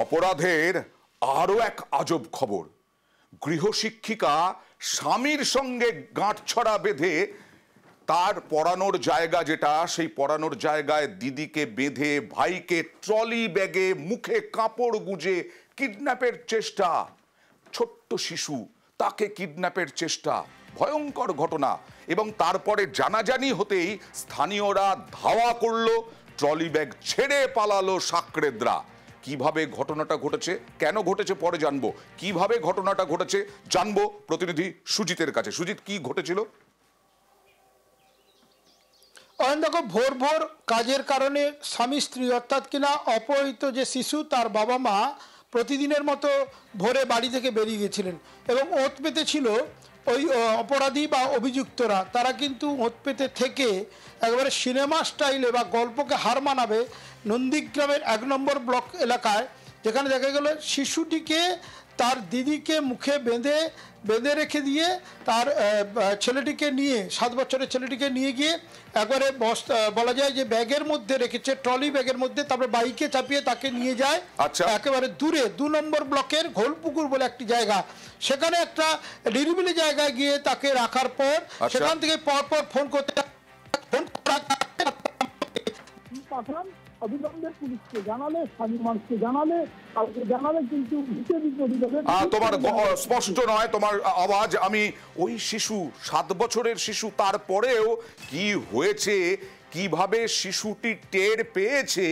অপরাধের আরো এক আজব খবর। গৃহশিক্ষিকা স্বামীর সঙ্গে গাঁটছড়া বেঁধে তার পড়ানোর জায়গা যেটা, সেই পড়ানোর জায়গায় দিদিকে বেঁধে ভাইকে ট্রলি ব্যাগে মুখে কাপড় গুঁজে কিডন্যাপের চেষ্টা। ছোট্ট শিশু, তাকে কিডন্যাপের চেষ্টা, ভয়ঙ্কর ঘটনা। এবং তারপরে জানাজানি হতেই স্থানীয়রা ধাওয়া করলো, ট্রলি ব্যাগ ছেড়ে পালালো সাকরেদরা। কিভাবে ঘটনাটা ঘটেছে, কেন ঘটেছে পরে জানবো, কিভাবে ঘটনাটা ঘটেছে জানবো প্রতিনিধি সুজিতের কাছে। সুজিত, কি ঘটেছিল? দেখো, ভোর ভোর কাজের কারণে স্বামী স্ত্রী অর্থাৎ কিনা অপহৃত যে শিশু তার বাবা মা প্রতিদিনের মতো ভোরে বাড়ি থেকে বেরিয়ে গেছিলেন এবং ওত পেতে ছিল ওই অপরাধী বা অভিযুক্তরা। তারা কিন্তু ওত পেতে থেকে একেবারে সিনেমা স্টাইলে বা গল্পকে হার মানাবে নন্দীগ্রামের 1 নম্বর ব্লক এলাকায়, যেখানে দেখা গেল শিশুটিকে তার দিদিকে মুখে বেঁধে রেখে দিয়ে তার ছেলেটিকে নিয়ে 7 বছরের ছেলেটিকে নিয়ে গিয়ে একবারে বলা যায় যে ব্যাগের মধ্যে রেখেছে, ট্রলি ব্যাগের মধ্যে, তারপরে বাইকে চাপিয়ে তাকে নিয়ে যায় একেবারে দূরে 2 নম্বর ব্লকের ঘোলপুকুর বলে একটি জায়গা। সেখানে একটা নিরিবিলি জায়গায় গিয়ে তাকে রাখার পর সেখান থেকে পরপর ফোন করতে অবিলম্বে পুলিশকে জানালে, স্থানীয় মানুষকে জানালে, কাউকে জানালে, কিন্তু তোমার স্পষ্ট নয় তোমার আওয়াজ। আমি ওই শিশু 7 বছরের শিশু, তারপরেও কি হয়েছে, কিভাবে শিশুটি টের পেয়েছে,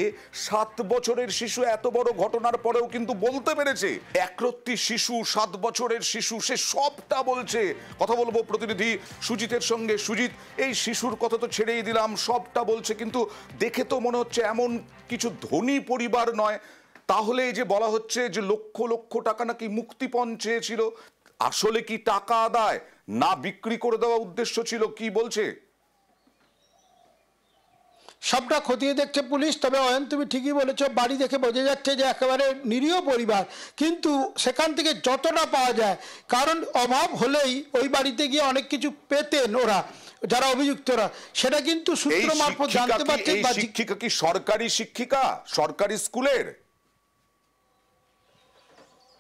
7 বছরের শিশু এত বড় ঘটনার পরেও কিন্তু বলতে পেরেছে। একরত্তি শিশু, 7 বছরের শিশু, সে সবটা বলছে। কথা বলবো প্রতিনিধি সুজিতের সঙ্গে। সুজিত, এই শিশুর কথা তো ছেড়েই দিলাম, সবটা বলছে, কিন্তু দেখে তো মনে হচ্ছে এমন কিছু ধনী পরিবার নয়। তাহলে এই যে বলা হচ্ছে যে লক্ষ লক্ষ টাকা নাকি মুক্তিপণ চেয়েছিল, আসলে কি টাকা আদায় না বিক্রি করে দেওয়া উদ্দেশ্য ছিল, কি বলছে? সবটা খতিয়ে দেখছে পুলিশ। তবে অয়ন, তুমি ঠিকই বলেছ, বাড়ি দেখে বোঝা যাচ্ছে যে একেবারে নিরীহ পরিবার, কিন্তু সেখান থেকে যতটা পাওয়া যায়, কারণ অভাব হলেই ওই বাড়িতে গিয়ে অনেক কিছু পেতেন ওরা যারা অভিযুক্তরা, সেটা কিন্তু সূত্র মারফত জানতে পারছে। শিক্ষিকা কি সরকারি শিক্ষিকা, সরকারি স্কুলের?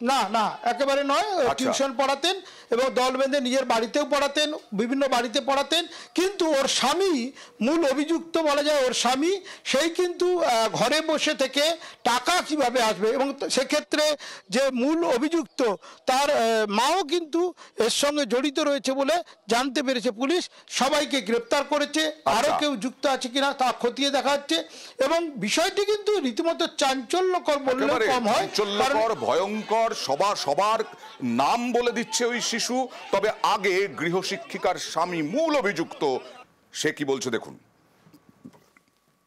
না না, একেবারে নয়। টিউশন পড়াতেন এবং দল বেঁধে নিজের বাড়িতেও পড়াতেন, বিভিন্ন বাড়িতে পড়াতেন। কিন্তু ওর স্বামী, মূল অভিযুক্ত বলা যায় ওর স্বামী, সেই কিন্তু ঘরে বসে থেকে টাকা কিভাবে আসবে, এবং সেক্ষেত্রে যে মূল অভিযুক্ত তার মাও কিন্তু এর সঙ্গে জড়িত রয়েছে বলে জানতে পেরেছে পুলিশ। সবাইকে গ্রেপ্তার করেছে, আরও কেউ যুক্ত আছে কিনা তা খতিয়ে দেখা হচ্ছে। এবং বিষয়টি কিন্তু রীতিমতো চাঞ্চল্যকর বললে কম হয়, ভয়ঙ্কর। সবার নাম বলে দিচ্ছে ওই শিশু। তবে আগে গৃহশিক্ষিকার স্বামী, মূল অভিযুক্ত, সে কি বলছে দেখুন।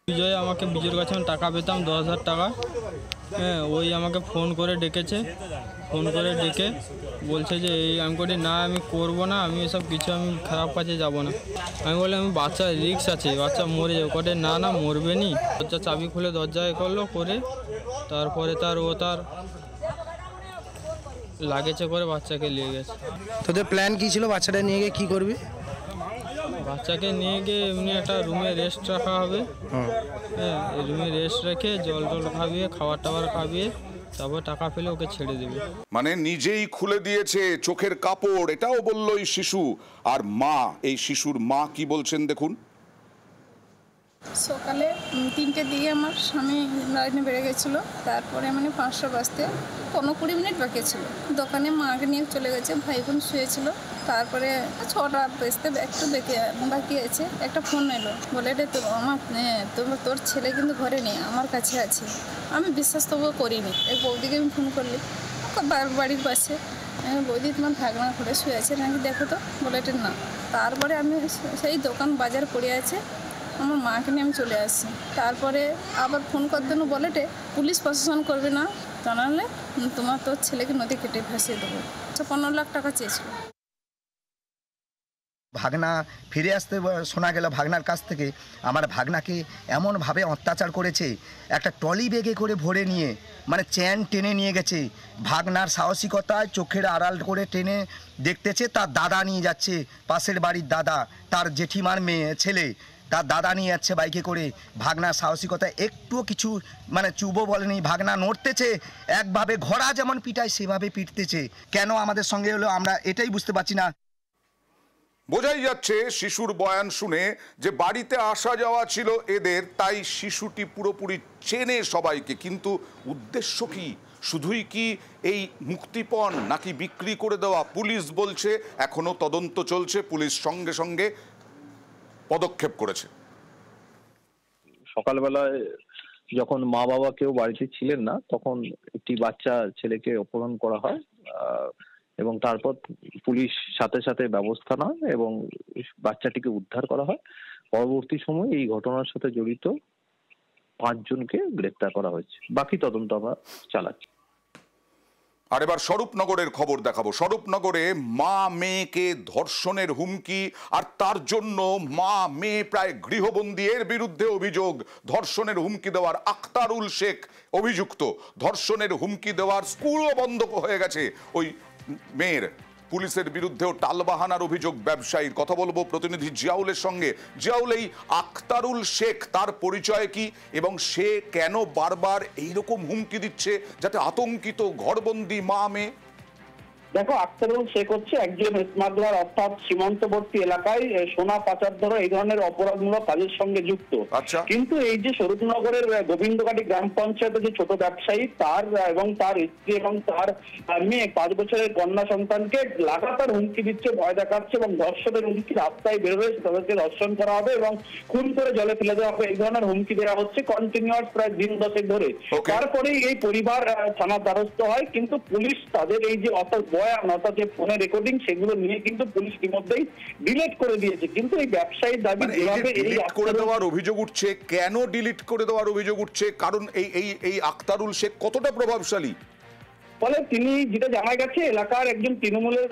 বিজয় আমাকে বিজয়ের কাছে টাকা পেতাম 10,000 টাকা। হ্যাঁ, ওই আমাকে ফোন করে ডেকেছে, ফোন করে ডেকে বলছে যে এই, আমি করি না, আমি করবো না, আমি এসব কিছু, আমি খারাপ কাজে যাব না। আমি বললাম আমি বাচ্চা রিক্স আছে, বাচ্চা মরে যাবে। কটে না না, মরবে নি। দরজা চাবি খুলে দরজায় করলো করে, তারপরে তার লাগেছে করে বাচ্চাকে নিয়ে গেছে। তোদের প্ল্যান কি ছিল বাচ্চাটা নিয়ে গিয়ে কি করবি? বাচ্চাকে নিয়ে গিয়ে এমনি একটা রুমে রেস্ট রাখা হবে। হ্যাঁ, রুমে রেস্ট রেখে জল খাবিয়ে, খাবার খাবিয়ে, তারপর টাকা পেলে ওকে ছেড়ে দেবে। মানে নিজেই খুলে দিয়েছে চোখের কাপড়, এটাও বললো এই শিশু। আর মা, এই শিশুর মা কি বলছেন দেখুন। সকালে 3টের দিকে আমার স্বামী লাইনে বেড়ে গেছিলো। তারপরে মানে 5টা বাজতে 15-20 মিনিট বাকি ছিল, দোকানে মাকে নিয়ে চলে গেছে, ভাই বোন শুয়েছিল। তারপরে 6টা বাজতে একটু বাকি আছে, একটা ফোন এলো, বলে রে তোর ছেলে কিন্তু ঘরে নেই, আমার কাছে আছে। আমি বিশ্বাস তবুও করিনি। এক বৌদিকে আমি ফোন করলি বাড়ির পাশে, বৌদি তোমার ভাগনা ঘরে শুয়ে আছে নাকি দেখো তো, বলে না। তারপরে আমি সেই দোকান বাজার পড়ে আছে, আমার মাকে নিয়ে আমি চলে আসছি। তারপরে আবার ফোন করে দেন, বলেটে পুলিশ প্রশাসন করবে না, জানালে তোর ছেলেকে নদী কেটে ভাসিয়ে দেবো। 15 লাখ টাকা চেয়েছিল। ভাগনা ফিরে আসতে শোনা গেল ভাগনার কাছ থেকে, আমার ভাগনাকে এমনভাবে অত্যাচার করেছে, একটা ট্রলি ব্যাগে করে ভরে নিয়ে, মানে চেন টেনে নিয়ে গেছে। ভাগনার সাহসিকতায় চোখের আড়াল করে টেনে দেখতেছে তার দাদা নিয়ে যাচ্ছে, পাশের বাড়ির দাদা, তার জেঠিমার মেয়ে ছেলে, তার দাদা নিয়ে যাচ্ছে বাইকে করে, ভাগনার সাহসিকতা একটুও কিছু মানে চুবো বলেনি, ভাগনা নড়তেছে একভাবে, ঘোড়া যেমন পিটায় সেভাবে পিটতেছে। কেন আমাদের সঙ্গে হলো আমরা এটাই বুঝতে পারছি না। বোঝাই যাচ্ছে শিশুর বয়ান শুনে যে বাড়িতে আসা যাওয়া ছিল এদের, তাই শিশুটি পুরোপুরি চেনে সবাইকে। কিন্তু উদ্দেশ্য কি? শুধুই কি এই মুক্তিপণ নাকি বিক্রি করে দেওয়া? পুলিশ বলছে এখনো তদন্ত চলছে, পুলিশ সঙ্গে সঙ্গে পদক্ষেপ করেছে। সকালবেলায় যখন মা বাবা কেউ বাড়িতে ছিলেন না, তখন একটি বাচ্চা ছেলেকে অপহরণ করা হয় এবং তারপর পুলিশ সাথে সাথে ব্যবস্থা নেয় এবং বাচ্চাটিকে উদ্ধার করা হয়। পরবর্তী সময়ে এই ঘটনার সাথে জড়িত 5 জনকে গ্রেপ্তার করা হয়েছে। বাকি তদন্ত আমরা চালাচ্ছি। আর এবার স্বরূপনগরের খবর দেখাবো। স্বরূপনগরে মা মেয়েকে ধর্ষণের হুমকি, আর তার জন্য মা মেয়ে প্রায় গৃহবন্দী। এর বিরুদ্ধে অভিযোগ, ধর্ষণের হুমকি দেওয়ার আখতারুল শেখ অভিযুক্ত। ধর্ষণের হুমকি দেওয়ার স্কুলও বন্ধ হয়ে গেছে ওই মেয়ের। পুলিশের বিরুদ্ধেও টালবাহানার অভিযোগ ব্যবসায়ীর। কথা বলবো প্রতিনিধি জিয়াউলের সঙ্গে। জিয়াউল, এই আখতারুল শেখ, তার পরিচয় কি এবং সে কেন বারবার এইরকম হুমকি দিচ্ছে যাতে আতঙ্কিত ঘরবন্দি মা মেয়ে? দেখো, আখতারুল শেখ হচ্ছে একজন স্মাগলার, অর্থাৎ সীমান্তবর্তী এলাকায় সোনা পাচার ধরা এই ধরনের অপরাধমূলক কাজের সঙ্গে যুক্ত। আচ্ছা। কিন্তু এই যে স্বরূপনগরের গোবিন্দকাটি গ্রাম পঞ্চায়েতের যে ছোট ব্যবসায়ী, তার এবং তার স্ত্রী এবং তার মেয়ে 5 বছরের কন্যা সন্তানকে লাগাতার হুমকি দিচ্ছে, ভয় দেখাচ্ছে এবং ধর্ষণের হুমকি, রাস্তায় বেরোবে তাদেরকে ধর্ষণ করা হবে এবং খুন করে জলে ফেলে দেওয়া হবে, এই ধরনের হুমকি দেওয়া হচ্ছে কন্টিনিউয়াস প্রায় দিন 10 ধরে। তারপরেই এই পরিবার থানার দ্বারস্থ হয়, কিন্তু পুলিশ তাদের এই যে বয়ান অর্থাৎ যে ফোনে রেকর্ডিং, সেগুলো নিয়ে কিন্তু পুলিশ ইতিমধ্যেই ডিলিট করে দিয়েছে। কিন্তু এই ব্যবসায়ীর দাবি যেভাবে ডিলিট করে দেওয়ার অভিযোগ উঠছে, কেন ডিলিট করে দেওয়ার অভিযোগ উঠছে? কারণ এই আখতারুল শেখ কতটা প্রভাবশালী? ফলে তিনি, যেটা জানা গেছে, এলাকার একজন তৃণমূলের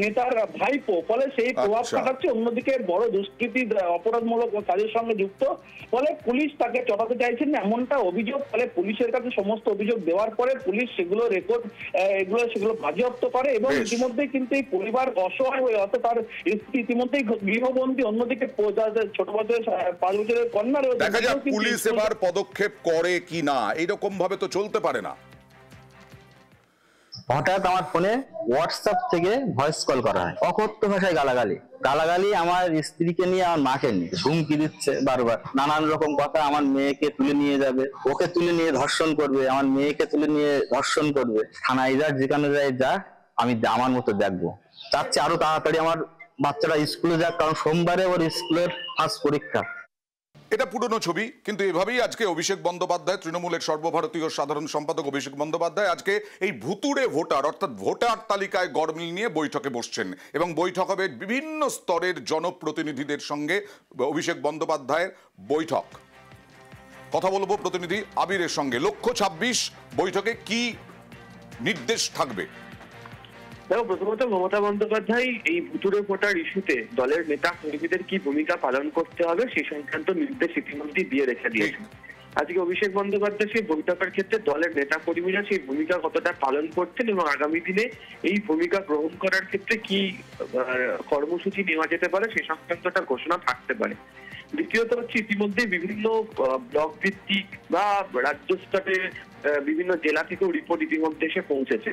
নেতার ভাইপো, ফলে সেই প্রভাব খাটাচ্ছে। অন্যদিকে বড় দুষ্কৃতি অপরাধমূলক কাজের সঙ্গে যুক্ত, ফলে পুলিশ তাকে চটাতে চাইছেন না, এমনটা অভিযোগ। ফলে পুলিশের কাছে সমস্ত অভিযোগ দেওয়ার পরে পুলিশ সেগুলো রেকর্ড সেগুলো বাজেয়াপ্ত করে এবং ইতিমধ্যেই কিন্তু এই পরিবার অসহায় হয়ে, অর্থাৎ তার স্ত্রী ইতিমধ্যেই গৃহবন্দী, অন্যদিকে ছোট বছরের 5 বছরের কন্যা রয়েছে। দেখা যাক পুলিশ এবার পদক্ষেপ করে কি না। এইরকম ভাবে তো চলতে পারে না। হঠাৎ আমার ফোনে হোয়াটসঅ্যাপ থেকে ভয়েস কল করা হয়, অকথ্য ভাষায় গালাগালি আমার স্ত্রীকে নিয়ে, আমার মাকে নিয়ে হুমকি দিচ্ছে বারবার, নানান রকম কথা। আমার মেয়েকে তুলে নিয়ে যাবে, ওকে তুলে নিয়ে ধর্ষণ করবে, আমার মেয়েকে তুলে নিয়ে ধর্ষণ করবে। থানায় যা, যেখানে যায় যা, আমি আমার মতো দেখবো। চাচ্ছি আরো তাড়াতাড়ি আমার বাচ্চারা স্কুলে যাক, কারণ সোমবারে ওর স্কুলের ফার্স্ট পরীক্ষা। এটা পুরনো ছবি, কিন্তু এভাবেই আজকে অভিষেক বন্দ্যোপাধ্যায়, তৃণমূলের সর্বভারতীয় সাধারণ সম্পাদক অভিষেক বন্দ্যোপাধ্যায় আজকে এই ভুতুড়ে ভোটার অর্থাৎ ভোটার তালিকায় গরমিল নিয়ে বৈঠকে বসছেন এবং বৈঠক হবে বিভিন্ন স্তরের জনপ্রতিনিধিদের সঙ্গে। অভিষেক বন্দ্যোপাধ্যায়ের বৈঠক। কথা বলবো প্রতিনিধি আবিরের সঙ্গে। লক্ষ্য 26 বৈঠকে কি নির্দেশ থাকবে? দেখো, প্রথমত মমতা বন্দ্যোপাধ্যায় এই ভুতুড়ে ভোটার ইস্যুতে দলের নেতা কর্মীদের কি ভূমিকা পালন করতে হবে সেই সংক্রান্ত নির্দেশ ইতিমধ্যেই দিয়ে রেখে দিয়েছেন। আজকে অভিষেক বন্দ্যোপাধ্যায় সেই বৈঠকের ক্ষেত্রে দলের নেতা কর্মীরা সেই ভূমিকা কতটা পালন করছেন এবং আগামী দিনে এই ভূমিকা গ্রহণ করার ক্ষেত্রে কি কর্মসূচি নেওয়া যেতে পারে সে সংক্রান্ত একটা ঘোষণা থাকতে পারে। দ্বিতীয়ত হচ্ছে, ইতিমধ্যে বিভিন্ন ব্লক ভিত্তিক বা রাজ্য স্তরে বিভিন্ন জেলা থেকেও রিপোর্ট ইতিমধ্যে এসে পৌঁছেছে।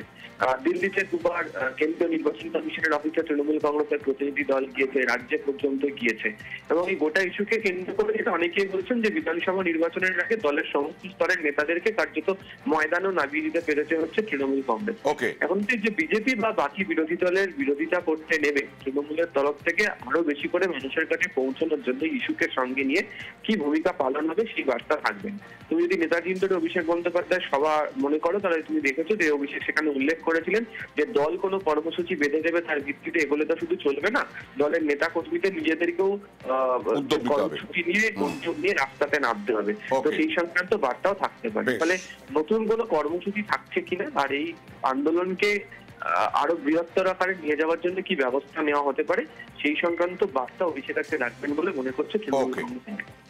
দিল্লিতে দুবার কেন্দ্রীয় নির্বাচন কমিশনের অফিসে তৃণমূল কংগ্রেসের প্রতিনিধি দল গিয়েছে, রাজ্যে পর্যন্ত গিয়েছে এবং এই গোটা ইস্যুকে কেন্দ্র করে যেটা অনেকেই বলছেন যে বিধানসভা নির্বাচনের আগে দলের সমস্ত স্তরের নেতাদেরকে কার্যত ময়দানও নামিয়ে দিতে পেরেছে হচ্ছে তৃণমূল কংগ্রেস। এখন তো যে বিজেপি বা বাকি বিরোধী দলের বিরোধিতা করতে নেবে, তৃণমূলের তরফ থেকে আরো বেশি করে মানুষের কাছে পৌঁছানোর জন্য ইস্যুকে সঙ্গে নিয়ে কি ভূমিকা পালন হবে সেই বার্তা থাকবেন। তুমি যদি নেতাজি ইন্ডোরে অভিষেক বন্দ্যোপাধ্যায় সভা মনে করো, তাহলে তুমি দেখেছো যে অভিষেক সেখানে উল্লেখ করেছিলেন যে দল কোনো কর্মসূচি বেঁধে দেবে তার ভিত্তিতে এগোলে তো শুধু চলবে না, দলের নেতা কর্মীদের নিজেদেরকেও কর্মসূচি নিয়ে উদ্যোগ নিয়ে রাস্তাতে নামতে হবে। তো সেই সংক্রান্ত বার্তাও থাকতে পারে। ফলে নতুন কোনো কর্মসূচি থাকছে কিনা আর এই আন্দোলনকে আরো বৃহত্তর আকারে নিয়ে যাওয়ার জন্য কি ব্যবস্থা নেওয়া হতে পারে সেই সংক্রান্ত বার্তা অভিষেক রাখবেন বলে মনে করছে তৃণমূল কংগ্রেস।